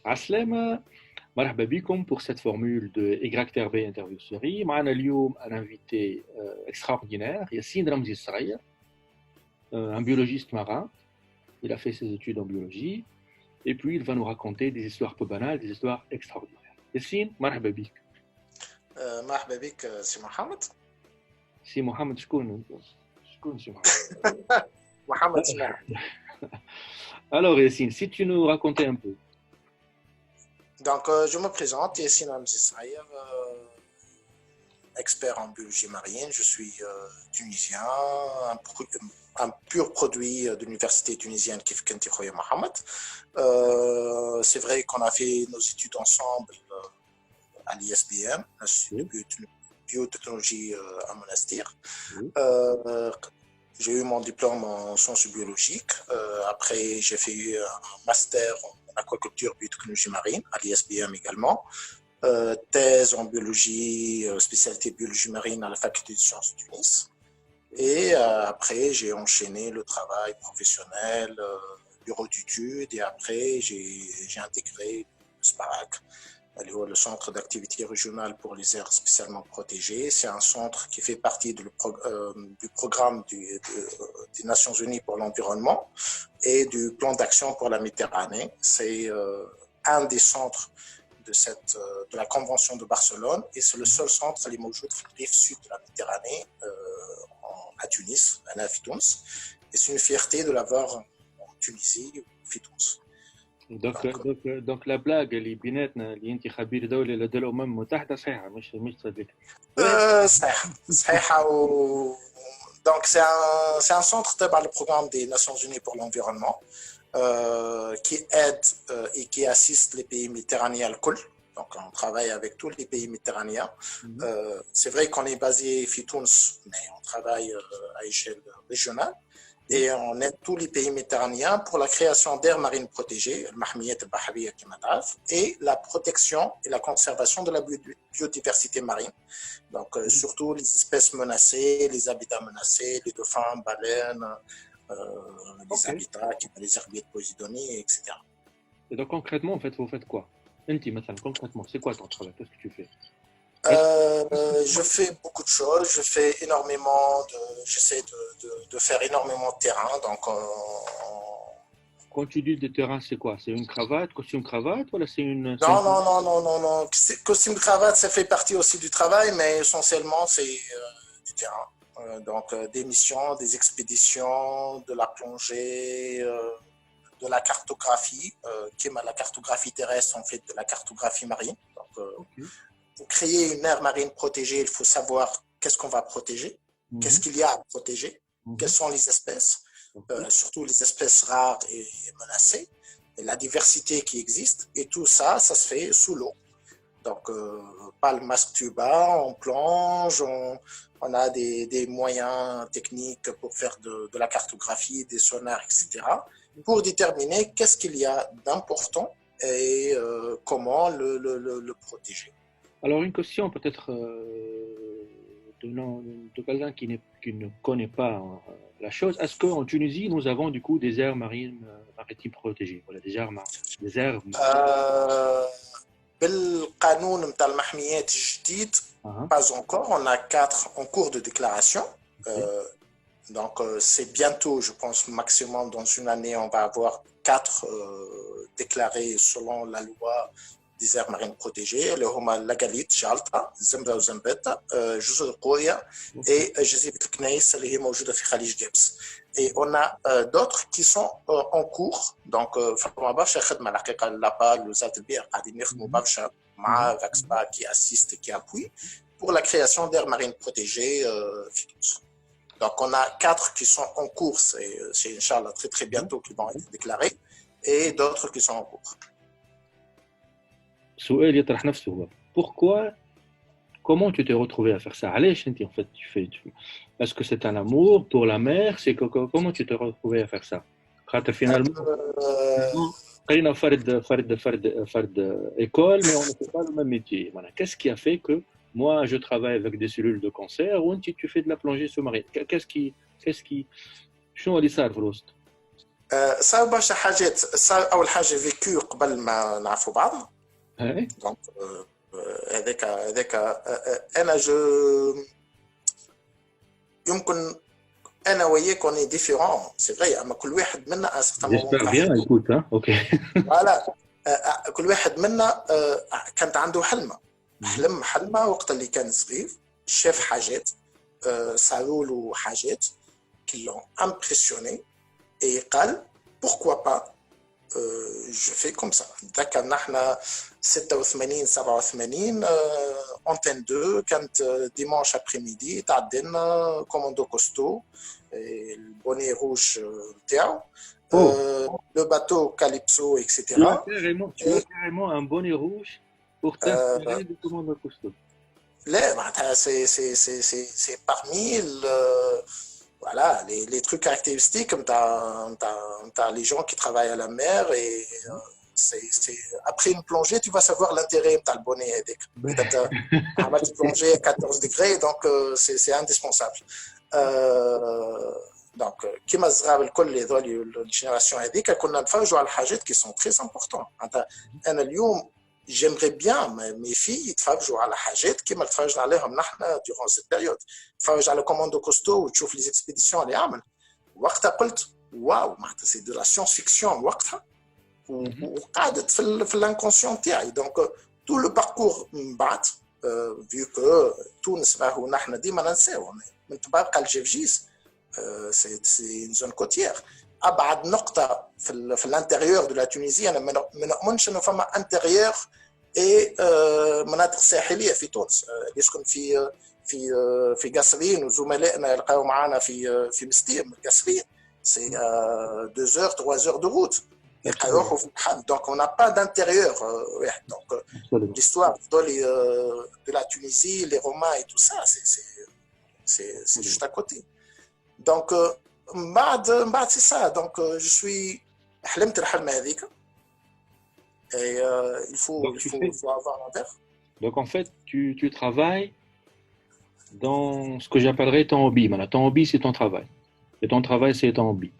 Aslema, مرحبا بكم pour cette formule de YTRB interview série. معنا اليوم un invité extraordinaire, Yassine Ramzi Sraïa, un biologiste marin. Il a fait ses études en biologie et puis il va nous raconter des histoires peu banales, des histoires extraordinaires. Yassine, مرحبا بك. مرحبا بك سي محمد. سي محمد شكون سي محمد؟ محمد سماح. Alors Yassine, si tu nous racontais un peu. Donc, je me présente, Yassine Ramzi Sraïa, expert en biologie marine. Je suis tunisien, un pur produit de l'université tunisienne Kif Kenti Khoya Mohamed. C'est vrai qu'on a fait nos études ensemble à l'ISBM, l'Institut de biotechnologie à Monastir. J'ai eu mon diplôme en sciences biologiques. Après, j'ai fait un master en aquaculture biotechnologie marine à l'ISBM également. Thèse en biologie, spécialité biologie marine à la faculté de sciences de Tunis. Et après, j'ai enchaîné le travail professionnel, bureau d'études, et après, j'ai intégré le SPARAC, le Centre d'activité régionale pour les aires spécialement protégées. C'est un centre qui fait partie du programme des Nations Unies pour l'environnement et du plan d'action pour la Méditerranée. C'est un des centres de la Convention de Barcelone et c'est le seul centre à l'Imojoud, rive sud de la Méditerranée, à Tunis, à Fitouns. Et c'est une fierté de l'avoir en Tunisie, Fitouns. دونك لا بلاغ اللي بيناتنا اللي انت خبير دولي لدى الامم المتحده صحيحه مش صدق صحيحه donc c'est un centre dans le programme des Nations Unies pour l'environnement qui aide et qui assiste les pays méditerranéens al kul. Donc on travaille avec tous les pays méditerranéens. C'est vrai qu'on est basé à Tunis, mais on travaille à échelle régionale. Et on aide tous les pays méditerranéens pour la création d'aires marines protégées, et la protection et la conservation de la biodiversité marine. Donc, surtout les espèces menacées, les habitats menacés, les dauphins, baleines, les habitats, les herbiers de Posidonie, etc. Et donc, concrètement, en fait, vous faites quoi? Concrètement, c'est quoi ton travail? Qu'est-ce que tu fais? Je fais beaucoup de choses, j'essaie de faire énormément de terrain, donc quand tu dis de terrain, c'est quoi? C'est une cravate, costume cravate, ou c'est une... Non. Costume cravate, ça fait partie aussi du travail, mais essentiellement, c'est du terrain. Donc, des missions, des expéditions, de la plongée, de la cartographie, qui est la cartographie terrestre, en fait, de la cartographie marine. Donc, pour créer une aire marine protégée, il faut savoir qu'est-ce qu'on va protéger, qu'est-ce qu'il y a à protéger, quelles sont les espèces, surtout les espèces rares et menacées, et la diversité qui existe. Et tout ça, ça se fait sous l'eau. Donc, pas le masque tuba, on plonge, on a des moyens techniques pour faire de la cartographie, des sonars, etc., pour déterminer qu'est-ce qu'il y a d'important et comment le protéger. Alors, une question peut-être de quelqu'un qui ne connaît pas la chose. Est-ce qu'en Tunisie, nous avons du coup des aires maritimes protégées? Voilà, des aires بالقانون نتاع المحميات الجديد pas encore, on a 4 en cours de déclaration. Donc c'est bientôt, je pense maximum dans une année, on va avoir 4 déclarés selon la loi des aires marines protégées, اللي هما لاغاليت جالطة زمبا وزنبتا جزر القوية et جزيرة الكنيس اللي هي موجودة في خليج جبس. Et on a d'autres qui sont en cours. Donc فما برشا خدمة الحقيقة لابال وزارة البيئة قاعدين يخدموا برشا مع فاكسبا qui assiste et qui appuie pour la création d'aires marines protégées في تونس. Donc on a 4 qui sont en cours, c'est Inch'Allah très très bientôt qui vont être déclarés, et d'autres qui sont en cours. سؤال يطرح نفسه بقى. Pourquoi, comment tu t'es retrouvé à faire ça? علاش انت en fait est-ce que c'est un amour pour la mer? C'est comment tu t'es retrouvé à faire ça? خاطر finalement قرينا فرد école mais on ne fait pas le même métier. Voilà. Qu'est-ce qui a fait que moi je travaille avec des cellules de cancer ou tu fais de la plongée sous-marine? Qu'est-ce qui شنو اللي صار في الوسط؟ صار برشا حاجات. صار اول حاجه فيكو قبل ما نعرفوا بعضنا. Ouais. دونك هذاك انا جو يمكن انا وياك اوني ديفيرون سي فري، اما كل واحد منا ان سيغتان مومون J'espère في bien, حياته. écoute, hein. Ok. فوالا كل واحد منا كانت عنده حلمه، حلمه وقت اللي كان صغير، شاف حاجات صاروا له حاجات qui l'ont impressionné et قال pourquoi pas je fais comme ça. نتذكر نحن 86 87 انتين 2 كانت ديمانش ابري ميدي تعدي لنا كوموندو كوستو البوني روج نتاعو Oh, لو باتو كاليبسو اكسيتيرا. tu as carrément un bonnet rouge pour t'inspirer du commando costaud. لا معناتها سي parmi voilà, les trucs caractéristiques t'as les gens qui travaillent à la mer et après une plongée, tu vas savoir l'intérêt de le bonnet. Tu plongée à 14 degrés, donc c'est indispensable. Donc, qui m'a dit que les générations هذيك كنا نتفرجوا على الحاجات qui sont très importantes. أنا اليوم j'aimerais bien mes filles يتفرجوا على حاجات كيما تفرجنا عليهم نحن durant cette période. تفرج على كوماندو كوستو وتشوف لي اكسبيديسيون اللي عمل. وقتها قلت واو معناتها سي دو لا سيونس فيكسيون وقتها وقعدت في الانكونسيون تاعي. دونك تو لو باركور من بعد فيو كو تونس راهو نحن ديما ننساو من تبارك الجيفجيس سي زون كوتيير. ابعد نقطه في الانتيريور دو لا تونيزي انا ما نؤمنش انه فما انتيريور اي مناطق ساحليه في تونس. يسكن في قصرين وزملائنا يلقاو معنا في مستيم قصرين سي 2 heures 3 heures de route يروحوا في البحر. دونك اون با دانتيريور واحد. دونك l'histoire de la Tunisie, les Romains et tout ça, c'est juste à côté. Donc بعد c'est ça. Donc je suis حلمت الحلم هذيك et il faut avoir un verre. Donc en fait, tu travailles dans ce que j'appellerais ton hobby. Maintenant, ton hobby, c'est ton travail. Et ton travail, c'est ton hobby.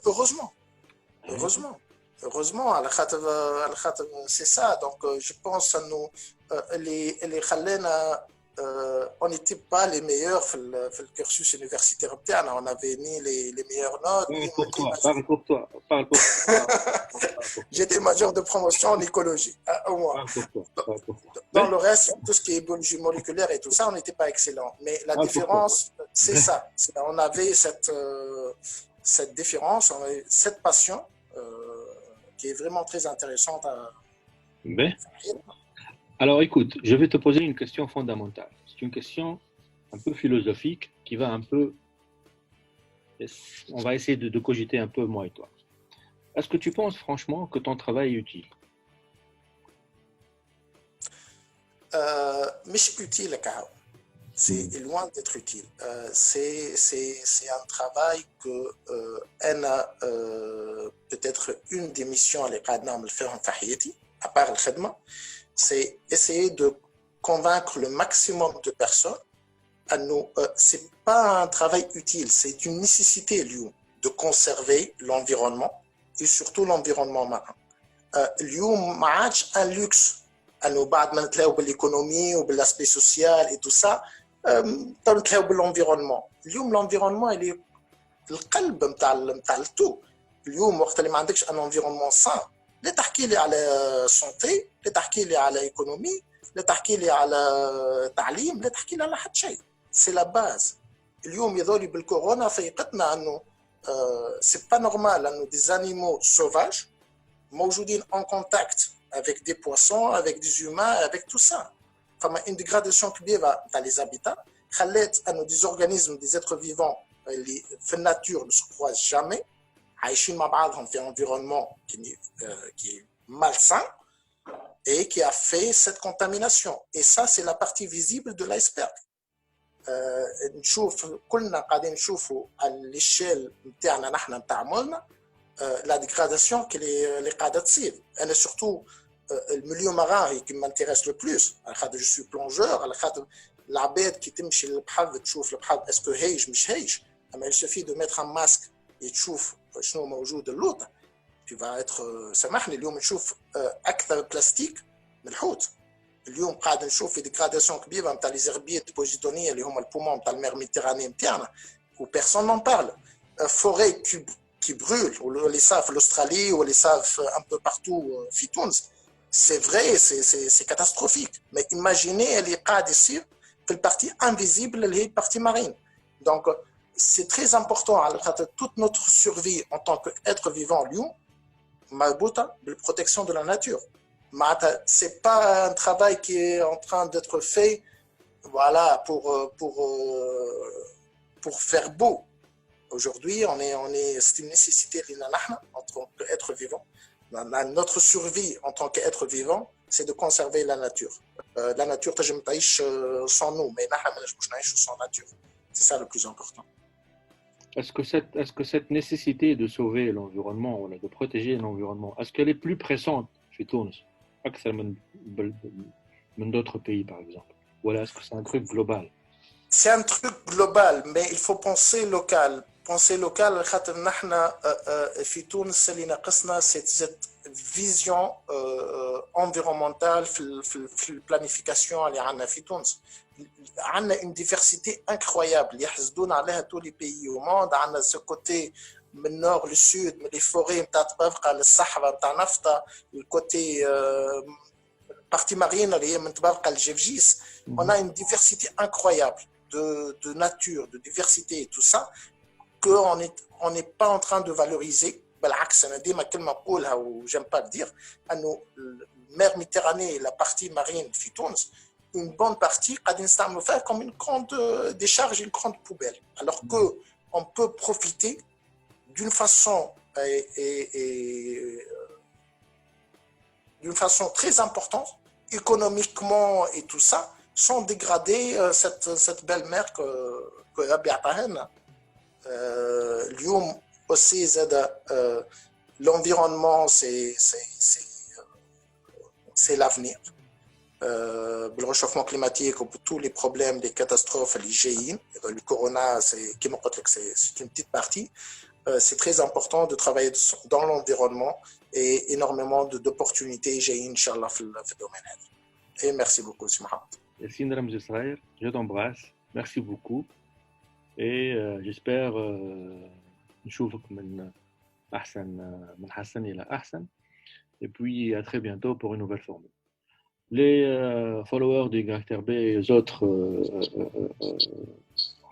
Heureusement, c'est ça. Donc je pense à nous les خلينا on n'était pas les meilleurs في الكورسوس universitaire بتاعنا. On avait mis les meilleures notes. Parle pour toi. J'étais major de promotion en écologie, au moins. Dans le reste, tout ce qui est biologie moléculaire et tout ça, on n'était pas excellent. Mais la différence, c'est ça. On avait cette différence, on avait cette passion qui est vraiment très intéressante à... Alors écoute, je vais te poser une question fondamentale. C'est une question un peu philosophique qui va un peu... On va essayer de cogiter un peu moi et toi. Est-ce que tu penses franchement que ton travail est utile? مش utile كهو. C'est loin d'être utile. C'est un travail que peut-être une des missions اللي قاعد نعمل فيهم في حياتي à part الخدمة, c'est essayer de convaincre le maximum de personnes à nous. C'est pas un travail utile, c'est une nécessité de conserver l'environnement et surtout l'environnement marin. اليوم ما عادش un luxe انه بعد ما نتلاقوا بالايكونومي وبالاسبي سوسيال اي تو سا نتلاقوا بالانفيرونمون. اليوم الانفيرونمون اللي القلب نتاع التو. اليوم وقت اللي ما عندكش ان انفيرونمون سان لا تحكي لي على سونتي، لا تحكي لي على ايكونومي، لا تحكي لي على تعليم، لا تحكي لي على حتى شيء. سي لا باز. اليوم يظهر بالكورونا فيقتنا انه سي با نورمال انه دي زانيمو سوفاج موجودين en contact avec des poissons, avec des humains, avec tout ça. Enfin, une dégradation كبيرة dans les habitats. خلت أنه des organismes, des êtres vivants, اللي في الناتور ne se croisent jamais, عايشين مع بعضهم في un environnement qui est malsain et qui a fait cette contamination. Et ça, c'est la partie visible de l'iceberg. نشوف كلنا قاعدين نشوفوا على l'échelle نتاعنا نحن نتاع مولنا la dégradation اللي قاعده تصير. انا surtout المليو ماران qui m'intéresse le plus على خاطر je suis plongeur، على خاطر العباد كي تمشي للبحر تشوف البحر اسكو هايج مش هايج. اما il suffit de mettre un masque تشوف شنو موجود اللوط tu vas être سامحني اليوم نشوف اكثر بلاستيك من الحوت. اليوم قاعد نشوف في ديغراداسيون كبيره نتاع لي زيربيات بوزيتونيه اللي هما البومون نتاع المير ميديتيراني نتاعنا و بيرسون نون بارل. فوري qui brûle واللي صار في الاسترالي واللي صار un peu partout في تونس. C'est vrai, c'est catastrophique. Mais imaginez اللي قاعد يصير في البارتي invisible اللي هي البارتي marine. Donc c'est très important على خاطر toute notre survie en tant qu'être vivant اليوم مربوطه بالprotection de la nature. C'est pas un travail qui est en train d'être fait voilà pour faire beau. Aujourd'hui, c'est une nécessité en tant qu'être vivant. Notre survie en tant qu'être vivant, c'est de conserver la nature. La nature, tu ne تعيش sans nous, mais nous ne pouvons pas vivre sans nature. C'est ça le plus important. Est-ce que cette nécessité de sauver l'environnement, de protéger l'environnement, est-ce qu'elle est plus pressante chez Tunis أكثر من d'autres pays par exemple? Ou est-ce que c'est un truc global? C'est un truc global, mais il faut penser local. Penser local, خاطر نحنا في تونس اللي ناقصنا cette vision environnementale في البلانيفيكاسيون اللي عندنا في تونس. عندنا une diversité incroyable يحسدون عليها tous les pays au monde. عندنا ce côté من nord le sud, من les forêts نتاع تبرقة للصحراء نتاع نفطة, الكوتي partie marine اللي هي من تبرقة لجفجيس. On a une diversité incroyable de nature, de diversité et tout ça qu'on n'est pas en train de valoriser. بالعكس أنا ديما كلمة نقولها و j'aime pas le dire أنه المير ميديتيراني la partie marine في تونس une bonne partie قاعدين نستعملوا فيها comme une grande décharge, une grande poubelle, alors que on peut profiter d'une façon très importante économiquement et tout ça sans dégrader cette belle mer que Rabbi عطاها لنا. اليوم aussi l'environnement c'est l'avenir. Le réchauffement climatique ou tous les problèmes, les catastrophes, les GIN, le corona, c'est une petite partie. C'est très important de travailler dans l'environnement et énormément d'opportunités GIN, Inch'Allah, dans ce domaine. Et merci beaucoup, M. Mohamed. Yassine Ramzi Sraïr, je t'embrasse. Merci beaucoup. Et j'espère نشوفك من حسن إلى أحسن. Et puis à très bientôt pour une nouvelle formule. Les followers du Caractère B et les autres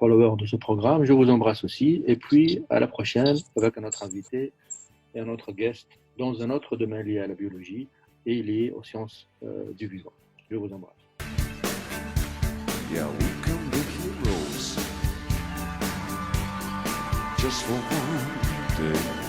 followers de ce programme, je vous embrasse aussi. Et puis à la prochaine avec un autre invité et un autre guest dans un autre domaine lié à la biologie et lié aux sciences du vivant. Je vous embrasse. Yeah, we come the heroes just for one day.